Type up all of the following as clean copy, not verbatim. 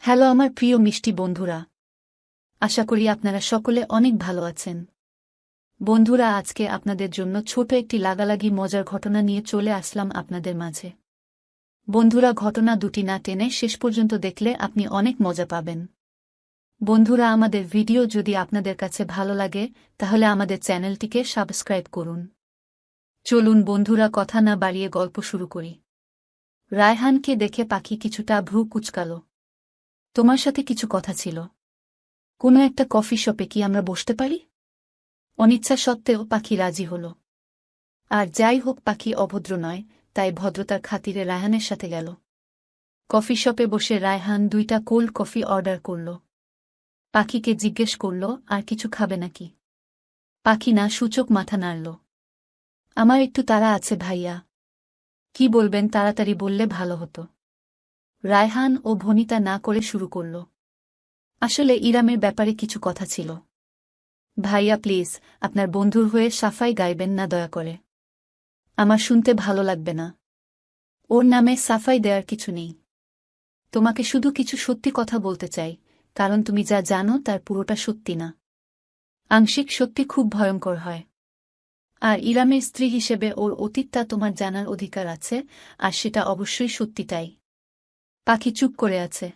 Hello আমার প্রিয় মিষ্টি বন্ধুরা, আশা করি আপনারা সকলে অনেক ভালো আছেন। বন্ধুরা, আজকে আপনাদের জন্য ছোট একটি লাগালাগি মজার ঘটনা নিয়ে চলে আসলাম আপনাদের মাঝে। বন্ধুরা, ঘটনা দুটি না টেনে শেষ পর্যন্ত দেখলে আপনি অনেক মজা পাবেন। বন্ধুরা, আমাদের ভিডিও যদি আপনাদের কাছে ভালো লাগে তাহলে আমাদের চ্যানেলটিকে সাবস্ক্রাইব করুন। চলুন বন্ধুরা, কথা না বাড়িয়ে গল্প শুরু করি। রায়হানকে দেখে পাখি কিছুটা ভ্রু কুঁচকাল। তোমার সাথে কিছু কথা ছিল। কোনো একটা কফি শপে কি আমরা বসতে পারি? অনিচ্ছা সত্ত্বেও পাখি রাজি হল। আর যাই হোক, পাখি অভদ্র নয়, তাই ভদ্রতার খাতিরে রায়হানের সাথে গেল। কফি শপে বসে রায়হান 2টা কোল্ড কফি অর্ডার করল। পাখিকে জিজ্ঞেস করল, আর কিছু খাবে নাকি? পাখি না সূচক মাথা নাড়ল। আমার একটু তাড়া আছে ভাইয়া। কি বলবেন, তাড়াতাড়ি বললে ভালো হতো। রায়হান ও ভনিতা না করে শুরু করল। আসলে ইরামের ব্যাপারে কিছু কথা ছিল। ভাইয়া প্লিজ, আপনার বন্ধুর হয়ে সাফাই গাইবেন না দয়া করে। আমার শুনতে ভালো লাগবে না। ওর নামে সাফাই দেওয়ার কিছু নেই। তোমাকে শুধু কিছু সত্যি কথা বলতে চাই, কারণ তুমি যা জানো তার পুরোটা সত্যি না। আংশিক সত্যি খুব ভয়ঙ্কর হয়। আর ইরামের স্ত্রী হিসেবে ওর অতীতটা তোমার জানার অধিকার আছে, আর সেটা অবশ্যই সত্যিটাই। পাখি চুপ করে আছে।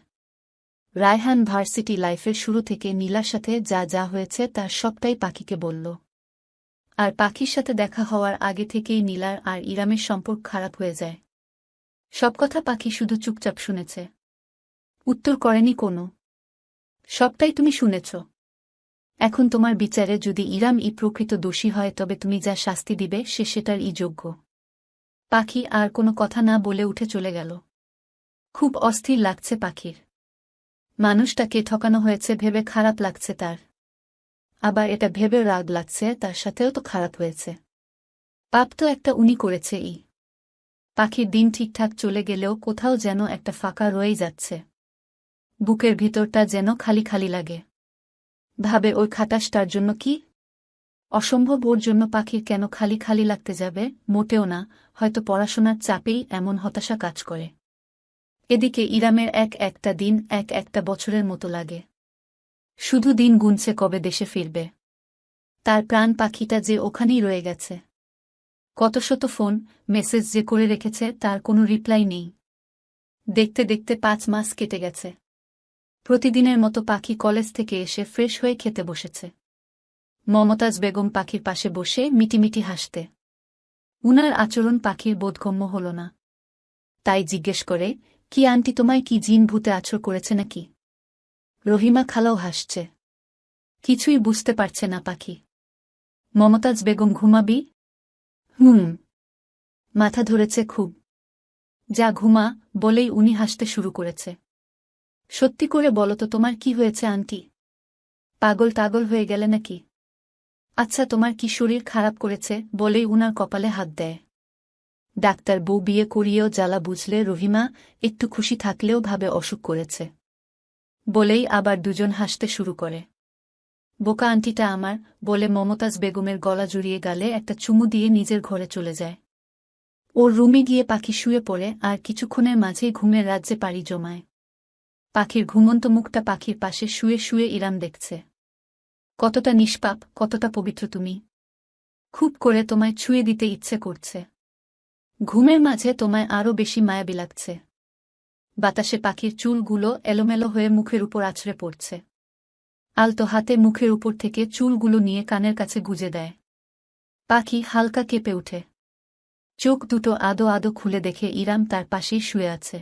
রায়হান ভার্সিটি লাইফের শুরু থেকে নীলার সাথে যা যা হয়েছে তার সবটাই পাখিকে বলল। আর পাখির সাথে দেখা হওয়ার আগে থেকেই নীলার আর ইরামের সম্পর্ক খারাপ হয়ে যায়। সব কথা পাখি শুধু চুপচাপ শুনেছে। উত্তর করেনি কোনো। সবটাই তুমি শুনেছ। এখন তোমার বিচারে যদি ইরাম প্রকৃত দোষী হয় তবে তুমি যা শাস্তি দিবে সে সেটার যোগ্য। পাখি আর কোনো কথা না বলে উঠে চলে গেল। খুব অস্থির লাগছে পাখির। মানুষটাকে ঠকানো হয়েছে ভেবে খারাপ লাগছে তার। আবার এটা ভেবে রাগ লাগছে তার সাথেও তো খারাপ হয়েছে। পাপ তো একটা উনি করেছে। পাখির দিন ঠিকঠাক চলে গেলেও কোথাও যেন একটা ফাঁকা রয়েই যাচ্ছে। বুকের ভিতরটা যেন খালি খালি লাগে। ভাবে ওই খাটাসটার জন্য কি অসম্ভব, ওর জন্য পাখির কেন খালি খালি লাগতে যাবে? মোটেও না, হয়তো পড়াশোনার চাপেই এমন হতাশা কাজ করে। এদিকে ইরামের একটা দিন একটা বছরের মতো লাগে। শুধু দিন গুনছে কবে দেশে ফিরবে। তার প্রাণ পাখিটা যে ওখানেই রয়ে গেছে। কত শত ফোন মেসেজ যে করে রেখেছে তার কোনো রিপ্লাই নেই। দেখতে দেখতে 5 মাস কেটে গেছে। প্রতিদিনের মতো পাখি কলেজ থেকে এসে ফ্রেশ হয়ে খেতে বসেছে। মমতাজ বেগম পাখির পাশে বসে মিটিমিটি হাসতে। উনার আচরণ পাখির বোধগম্য হল না। তাই জিজ্ঞেস করে, কি আন্টি, তোমায় কি জিন ভূতে আছর করেছে নাকি? রহিমা খালাও হাসছে। কিছুই বুঝতে পারছে না পাখি। মমতাজ বেগম, ঘুমাবি? মাথা ধরেছে খুব। যা ঘুমা, বলেই উনি হাসতে শুরু করেছে। সত্যি করে বলো তো, তোমার কি হয়েছে আন্টি? পাগল টাগল হয়ে গেলে নাকি? আচ্ছা, তোমার কি শরীর খারাপ করেছে? বলেই উনার কপালে হাত দেয়। ডাক্তার বউ বিয়ে করিয়েও জ্বালা বুঝলে রহিমা একটু খুশি থাকলেও ভাবে অসুখ করেছে। বলেই আবার দুজন হাসতে শুরু করে। বোকা আন্টিটা আমার, বলে মমতাজ বেগমের গলা জড়িয়ে গালে একটা চুমু দিয়ে নিজের ঘরে চলে যায়। ওর রুমে গিয়ে পাখি শুয়ে পড়ে আর কিছুক্ষণের মাঝেই ঘুমের রাজ্যে পাড়ি জমায়। পাখির ঘুমন্ত মুখটা পাখির পাশে শুয়ে শুয়ে ইরাম দেখছে। কতটা নিষ্পাপ, কতটা পবিত্র তুমি। খুব করে তোমায় ছুঁয়ে দিতে ইচ্ছে করছে। ঘুমের মাঝে তোমায় আরও বেশি মায়াবী লাগছে। বাতাসে পাখির চুলগুলো এলোমেলো হয়ে মুখের উপর আছড়ে পড়ছে। আলতো হাতে মুখের উপর থেকে চুলগুলো নিয়ে কানের কাছে গুজে দেয়। পাখি হালকা কেঁপে উঠে। চোখ দুটো আদো আদো খুলে দেখে ইরাম তার পাশেই শুয়ে আছে।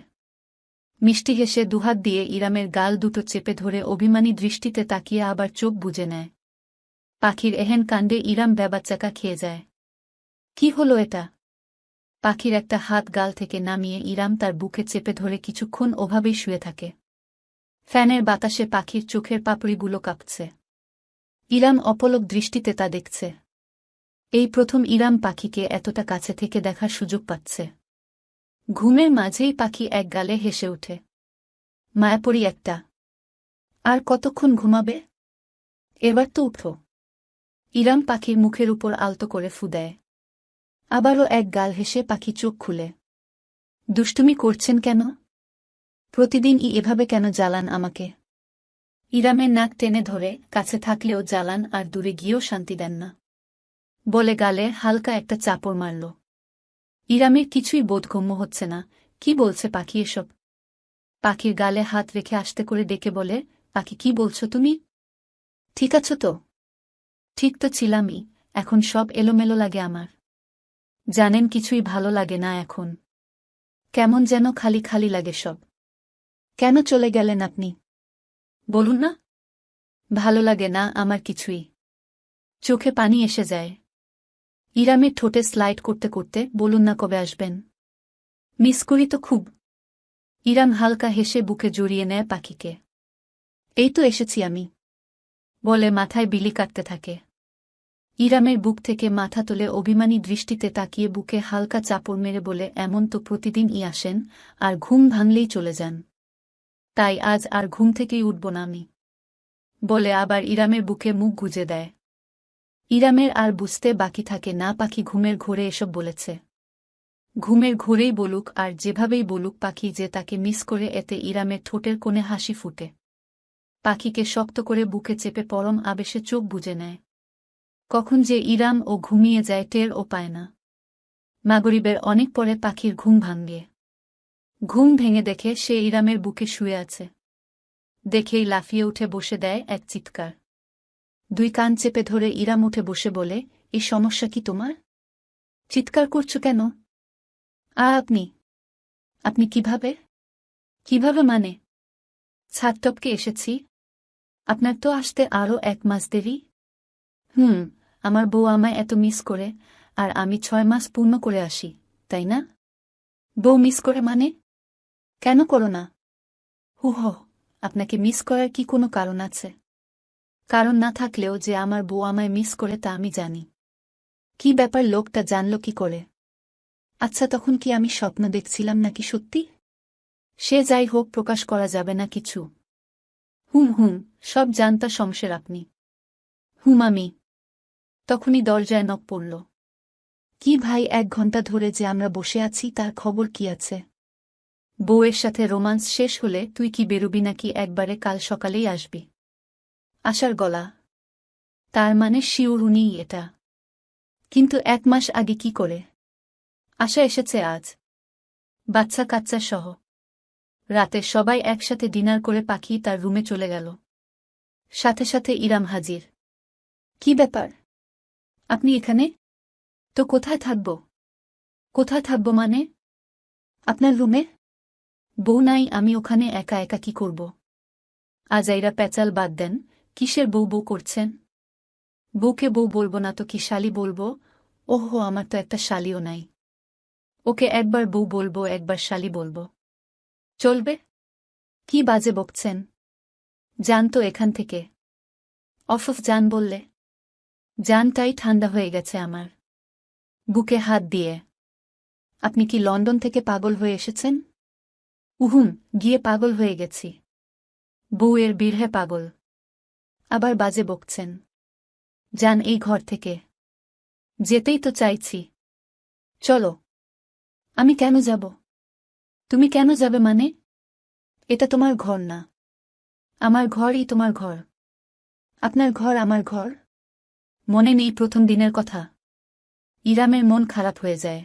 মিষ্টি হেসে দুহাত দিয়ে ইরামের গাল দুটো চেপে ধরে অভিমানী দৃষ্টিতে তাকিয়ে আবার চোখ বুজে নেয়। পাখির এহেন কাণ্ডে ইরাম বেবাচ্চাকা খেয়ে যায়। কি হলো এটা? পাখির একটা হাত গাল থেকে নামিয়ে ইরাম তার বুকে চেপে ধরে কিছুক্ষণ ওভাবেই শুয়ে থাকে। ফ্যানের বাতাসে পাখির চোখের পাপড়িগুলো কাঁপছে। ইরাম অপলক দৃষ্টিতে তা দেখছে। এই প্রথম ইরাম পাখিকে এতটা কাছে থেকে দেখার সুযোগ পাচ্ছে। ঘুমের মাঝেই পাখি এক গালে হেসে ওঠে। মায়াপরি একটা। আর কতক্ষণ ঘুমাবে? এবার তো উঠো। ইরাম পাখির মুখের উপর আলতো করে ফু দেয়। আবারও এক গাল হেসে পাখি চোখ খুলে। দুষ্টুমি করছেন কেন? প্রতিদিন এভাবে কেন জ্বালান আমাকে? ইরামের নাক টেনে ধরে কাছে থাকলেও জ্বালান আর দূরে গিয়েও শান্তি দেন না। বলে গালে হালকা একটা চাপড় মারল। ইরামের কিছুই বোধগম্য হচ্ছে না, কি বলছে পাখি এসব? পাখির গালে হাত রেখে আস্তে করে ডেকে বলে, পাখি কি বলছো তুমি? ঠিক আছো তো? ঠিক তো ছিলামই, এখন সব এলোমেলো লাগে আমার। জানেন কিছুই ভালো লাগে না এখন। কেমন যেন খালি খালি লাগে সব। কেন চলে গেলেন আপনি? বলুন না। ভালো লাগে না আমার কিছুই। চোখে পানি এসে যায়। ইরামের ঠোঁটে স্লাইড করতে করতে বলুন না কবে আসবেন? মিস করি তো খুব। ইরাম হালকা হেসে বুকে জড়িয়ে নেয় পাখিকে। এই তো এসেছি আমি, বলে মাথায় বিলি কাটতে থাকে। ইরামের বুক থেকে মাথা তুলে অভিমানী দৃষ্টিতে তাকিয়ে বুকে হালকা চাপড় মেরে বলে, এমন তো প্রতিদিনই আসেন, আর ঘুম ভাঙলেই চলে যান। তাই আজ আর ঘুম থেকেই উঠব না আমি, বলে আবার ইরামের বুকে মুখ গুজে দেয়। ইরামের আর বুঝতে বাকি থাকে না পাখি ঘুমের ঘোরে এসব বলেছে। ঘুমের ঘোরেই বলুক আর যেভাবেই বলুক পাখি যে তাকে মিস করে, এতে ইরামের ঠোঁটের কোণে হাসি ফুটে। পাখিকে শক্ত করে বুকে চেপে পরম আবেশে চোখ বুজে নেয়। কখন যে ইরাম ও ঘুমিয়ে যায় টের ও পায় না। মাগরিবের অনেক পরে পাখির ঘুম ভাঙে। ঘুম ভেঙে দেখে সে ইরামের বুকে শুয়ে আছে। দেখেই লাফিয়ে উঠে বসে দেয় এক চিৎকার। দুই কান চেপে ধরে ইরাম উঠে বসে বলে, এই সমস্যা কি তোমার? চিৎকার করছো কেন? আপনি আপনি কিভাবে? কিভাবে মানে? ছাদ টপকে এসেছি। আপনার তো আসতে আরও 1 মাস দেরি। আমার বউ আমায় এত মিস করে, আর আমি 6 মাস পূর্ণ করে আসি, তাই না? বউ মিস করে মানে? কেন করো না? হুহ, আপনাকে মিস করার কি কোনো কারণ আছে? কারণ না থাকলেও যে আমার বউ আমায় মিস করে তা আমি জানি। কি ব্যাপার, লোকটা জানল কি করে? আচ্ছা, তখন কি আমি স্বপ্ন দেখছিলাম নাকি সত্যি? সে যাই হোক, প্রকাশ করা যাবে না কিছু। হুম, সব জানতা শমশের আপনি। আমি। তখনই দরজায় নক পড়ল। কি ভাই, 1 ঘন্টা ধরে যে আমরা বসে আছি তার খবর কি আছে? বউয়ের সাথে রোমান্স শেষ হলে তুই কি বেরুবি নাকি একবারে কাল সকালেই আসবি? আশার গলা। তার মানে শিওর উনিই এটা। কিন্তু 1 মাস আগে কি করে? আশা এসেছে আজ, বাচ্চা কাচ্চা সহ। রাতে সবাই একসাথে ডিনার করে পাখি তার রুমে চলে গেল। সাথে সাথে ইরাম হাজির। কি ব্যাপার? আপনি এখানে? তো কোথায় থাকব? কোথায় থাকব মানে? আপনার রুমে। বউ নাই, আমি ওখানে একা একা কি করব? আজাইরা প্যাচাল বাদ দেন, কিসের বউ বউ করছেন? বউকে বউ বলবো না তো কি শালি বলবো? ওহো, আমার তো একটা শালিও নাই। ওকে একবার বউ বলবো, একবার শালি বলবো। চলবে? কি বাজে বকছেন? যান তো এখান থেকে। অফ যান বললে। জানটাই ঠান্ডা হয়ে গেছে আমার। বুকে হাত দিয়ে। আপনি কি লন্ডন থেকে পাগল হয়ে এসেছেন? গিয়ে পাগল হয়ে গেছি। বউয়ের বিরহে পাগল। আবার বাজে বকছেন। যান এই ঘর থেকে। যেতেই তো চাইছি। চলো। আমি কেন যাব? তুমি কেন যাবে মানে? এটা তোমার ঘর না। আমার ঘরই তোমার ঘর। আপনার ঘর আমার ঘর। মনে নেই প্রথম দিনের কথা? ইরামের মন খারাপ হয়ে যায়।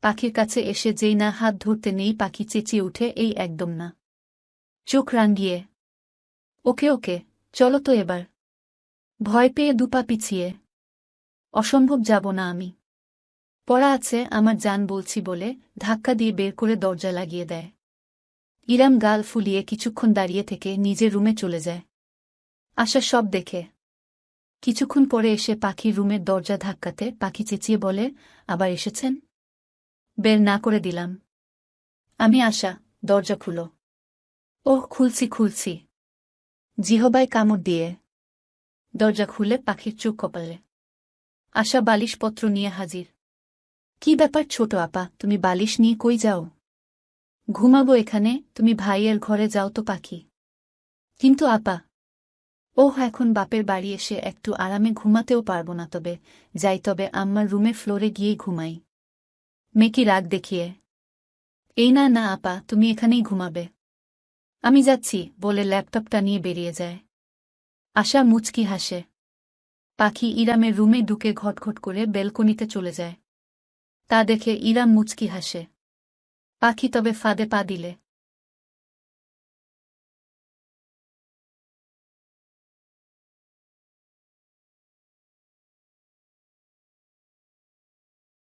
পাখির কাছে এসে যেই না হাত ধরতে নেই, পাখি চেঁচিয়ে উঠে, এই একদম না। চোখ রাঙিয়ে। ওকে, চলো তো এবার। ভয় পেয়ে দুপা পিছিয়ে। অসম্ভব যাব না আমি। পড়া আছে আমার, জান বলছি বলে ধাক্কা দিয়ে বের করে দরজা লাগিয়ে দেয়। ইরাম গাল ফুলিয়ে কিছুক্ষণ দাঁড়িয়ে থেকে নিজের রুমে চলে যায়। আশা সব দেখে। কিছুক্ষণ পরে এসে পাখির রুমের দরজা ধাক্কাতে পাখি চেঁচিয়ে বলে, আবার এসেছেন? বের না করে দিলাম। আমি আশা, দরজা খুলো। ওহ, খুলছি। জিহবায় কামড় দিয়ে। দরজা খুলে পাখির চোখ কপালে। আশা বালিশপত্র নিয়ে হাজির। কি ব্যাপার ছোট আপা, তুমি বালিশ নিয়ে কই যাও? ঘুমাবো এখানে, তুমি ভাইয়ের ঘরে যাও তো পাখি। কিন্তু আপা। ওহ, এখন বাপের বাড়ি এসে একটু আরামে ঘুমাতেও পারব না, তবে যাই, তবে আম্মার রুমের ফ্লোরে গিয়েই ঘুমাই। মেকি রাগ দেখিয়ে। এই না আপা, তুমি এখানেই ঘুমাবে। আমি যাচ্ছি বলে ল্যাপটপটা নিয়ে বেরিয়ে যায়। আশা মুচকি হাসে। পাখি ইরামের রুমে ঢুকে ঘটঘট করে বেলকনিতে চলে যায়। তা দেখে ইরাম মুচকি হাসে। পাখি তবে ফাঁদে পা দিলে।